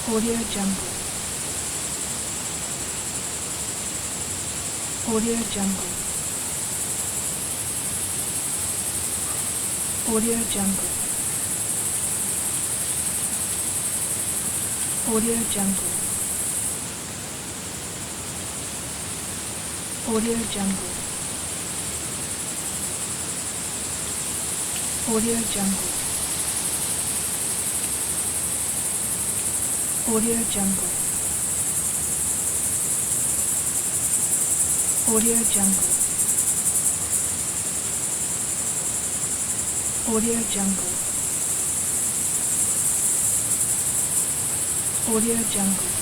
Audio Jungle. Audio Jungle. Audio Jungle. Audio Jungle. Audio Jungle. Audio Jungle. Audio Jungle. Audio Jungle. Audio Jungle. Audio Jungle.